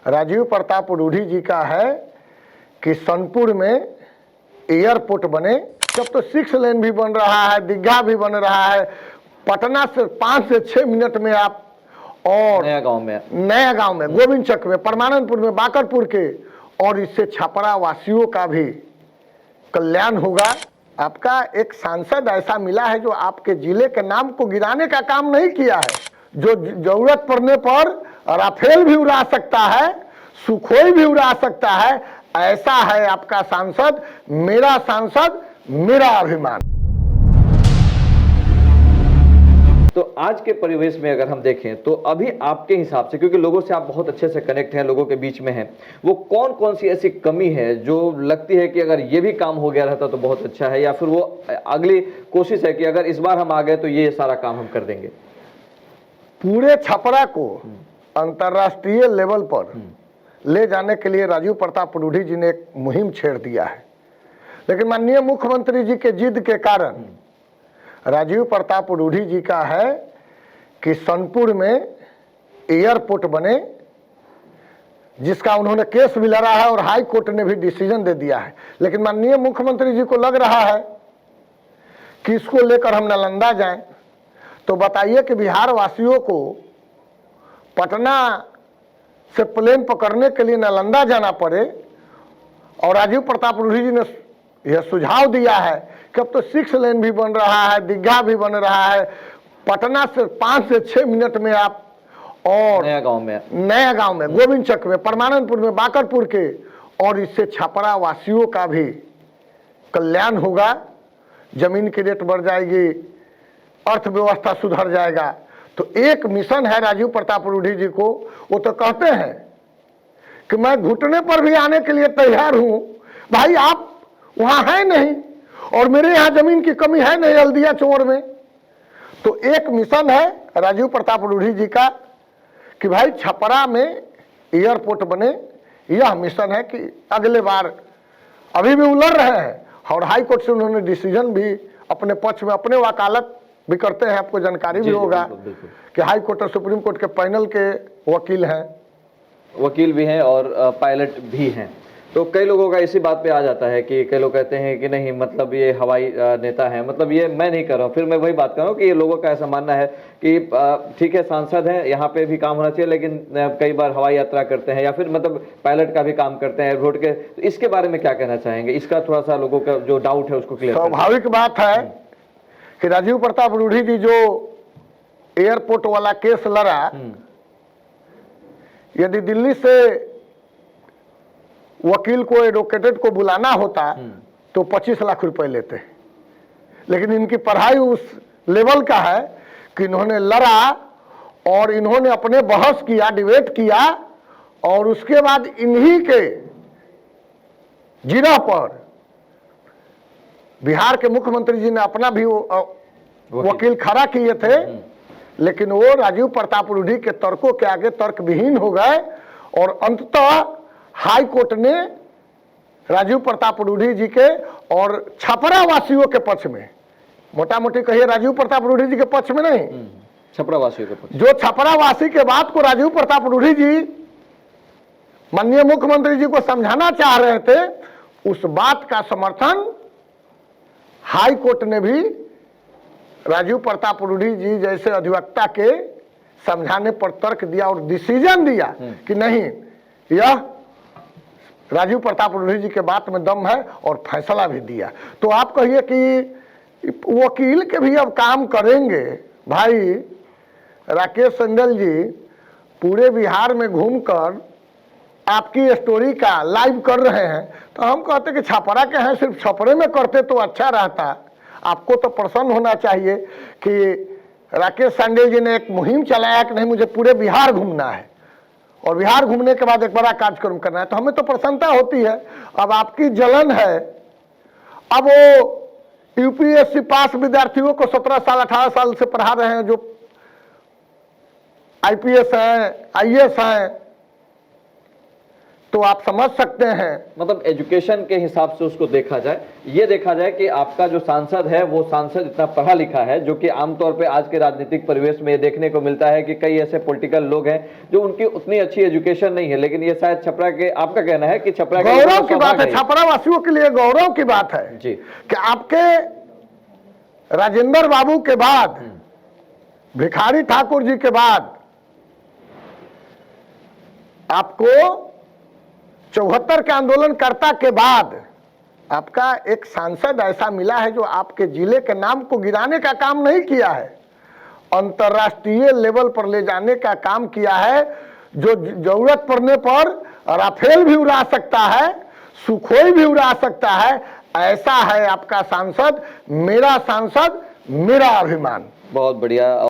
राजीव प्रताप रूढ़ी जी का है कि सोनपुर में एयरपोर्ट बने। जब तो 6 लेन भी बन रहा है, दीघा भी बन रहा है, पटना से 5 से 6 मिनट में आप, और नया गांव में गोविंद चक में, परमानंदपुर में, बाकरपुर के, और इससे छपरा वासियों का भी कल्याण होगा। आपका एक सांसद ऐसा मिला है जो आपके जिले के नाम को गिराने का काम नहीं किया है, जो जरूरत पड़ने पर राफेल भी उड़ा सकता है, सुखोई भी उड़ा सकता है। ऐसा है आपका सांसद, मेरा सांसद, मेरा अभिमान। तो आज के परिवेश में अगर हम देखें तो अभी आपके हिसाब से, क्योंकि लोगों से आप बहुत अच्छे से कनेक्ट हैं, लोगों के बीच में हैं, वो कौन कौन सी ऐसी कमी है जो लगती है कि अगर ये भी काम हो गया रहता तो बहुत अच्छा है, या फिर वो अगली कोशिश है कि अगर इस बार हम आ गए तो ये सारा काम हम कर देंगे? पूरे छपरा को अंतर्राष्ट्रीय लेवल पर ले जाने के लिए राजीव प्रताप रूढ़ी जी ने एक मुहिम छेड़ दिया है, लेकिन माननीय मुख्यमंत्री जी के जिद के कारण राजीव प्रताप रूढ़ी जी का है कि सोनपुर में एयरपोर्ट बने, जिसका उन्होंने केस भी लड़ा है और हाई कोर्ट ने भी डिसीजन दे दिया है। लेकिन माननीय मुख्यमंत्री जी को लग रहा है कि इसको लेकर हम नालंदा जाएं, तो बताइए कि बिहार वासियों को पटना से प्लेन पकड़ने के लिए नालंदा जाना पड़े। और राजीव प्रताप रूढ़ी जी ने यह सुझाव दिया है कि अब तो 6 लेन भी बन रहा है, दीघा भी बन रहा है, पटना से 5 से 6 मिनट में आप, और नया गांव में गोविंद चक में, परमानंदपुर में, बाकरपुर के, और इससे छपरा वासियों का भी कल्याण होगा। जमीन की रेट बढ़ जाएगी, अर्थव्यवस्था सुधर जाएगा। तो एक मिशन है राजीव प्रताप रूढ़ी जी को। वो तो कहते हैं कि मैं घुटने पर भी आने के लिए तैयार हूं। भाई आप वहां है नहीं, और मेरे यहां जमीन की कमी है नहीं हल्दिया चौर में। तो एक मिशन है राजीव प्रताप रूढ़ी जी का कि भाई छपरा में एयरपोर्ट बने। यह मिशन है कि अगले बार, अभी भी उलझ रहे हैं और हाई कोर्ट से उन्होंने डिसीजन भी अपने पक्ष में, अपने वकालत भी करते हैं, आपको जानकारी भी होगा कि हाई कोर्ट और सुप्रीम कोर्ट के पैनल के वकील भी हैं और पायलट भी हैं। तो कई लोगों का इसी बात पे आ जाता है कि कई लोग कहते हैं कि नहीं, मतलब ये हवाई नेता है, मतलब ये मैं नहीं कर रहा हूँ। फिर मैं वही बात कर रहा हूँ कि ये लोगों का ऐसा मानना है कि ठीक है सांसद है, यहाँ पे भी काम होना चाहिए, लेकिन कई बार हवाई यात्रा करते हैं या फिर मतलब पायलट का भी काम करते हैं रोड के। तो इसके बारे में क्या कहना चाहेंगे? इसका थोड़ा सा लोगों का जो डाउट है उसको क्लियर। स्वाभाविक बात है कि राजीव प्रताप रूढ़ी जी जो एयरपोर्ट वाला केस लड़ा, यदि दिल्ली से वकील को, एडवोकेट को बुलाना होता तो 25 लाख रुपए लेते। लेकिन इनकी पढ़ाई उस लेवल का है कि इन्होंने लड़ा और इन्होंने अपने बहस किया, डिबेट किया, और उसके बाद इन्हीं के जिरा पर बिहार के मुख्यमंत्री जी ने अपना भी वकील खड़ा किए थे। लेकिन वो राजीव प्रताप रूढ़ी के तर्कों के आगे तर्क विहीन हो गए, और अंततः हाई कोर्ट ने राजीव प्रताप रूढ़ी जी के और छपरा वासियों के पक्ष में, मोटा मोटी कहिए राजीव प्रताप रूढ़ी जी के पक्ष में नहीं, छपरा वासियों के पक्ष, जो छपरा वासी के बात को राजीव प्रताप रूढ़ी जी माननीय मुख्यमंत्री जी को समझाना चाह रहे थे, उस बात का समर्थन हाई कोर्ट ने भी राजीव प्रताप रूढ़ी जी जैसे अधिवक्ता के समझाने पर तर्क दिया और डिसीजन दिया कि नहीं, यह राजीव प्रताप रूढ़ी जी के बात में दम है, और फैसला भी दिया। तो आप कहिए कि वकील के भी अब काम करेंगे। भाई राकेश सिंघल जी पूरे बिहार में घूमकर आपकी स्टोरी का लाइव कर रहे हैं, तो हम कहते कि छपरा के हैं, सिर्फ छपरे में करते तो अच्छा रहता। आपको तो प्रसन्न होना चाहिए कि राकेश सिंघल जी ने एक मुहिम चलाया कि नहीं, मुझे पूरे बिहार घूमना है और बिहार घूमने के बाद एक बड़ा कार्यक्रम करना है, तो हमें तो प्रसन्नता होती है। अब आपकी जलन है, अब वो यूपीएससी पास विद्यार्थियों को 17 साल 18 साल से पढ़ा रहे हैं, जो आईपीएस हैं, आईएएस हैं, तो तो आप समझ सकते हैं। मतलब एजुकेशन के हिसाब से उसको देखा जाए, ये देखा जाए कि आपका जो सांसद है वो सांसद इतना पढ़ा लिखा है, जो कि आमतौर पे आज के राजनीतिक परिवेश में ये देखने को मिलता है कि कई ऐसे पॉलिटिकल लोग हैं जो उनकी उतनी अच्छी एजुकेशन नहीं है, लेकिन ये शायद छपरा के, आपका कहना है कि छपरा के गौरव की बात है, छपरा वासियों के लिए गौरव की बात है जी कि आपके राजेंद्र बाबू के बाद, भिखारी ठाकुर जी के बाद आपको 74 के आंदोलनकर्ता के बाद आपका एक सांसद ऐसा मिला है जो आपके जिले के नाम को गिराने का काम नहीं किया है, अंतर्राष्ट्रीय लेवल पर ले जाने का काम किया है, जो जरूरत पड़ने पर राफेल भी उड़ा सकता है, सुखोई भी उड़ा सकता है। ऐसा है आपका सांसद, मेरा सांसद मेरा अभिमान। बहुत बढ़िया।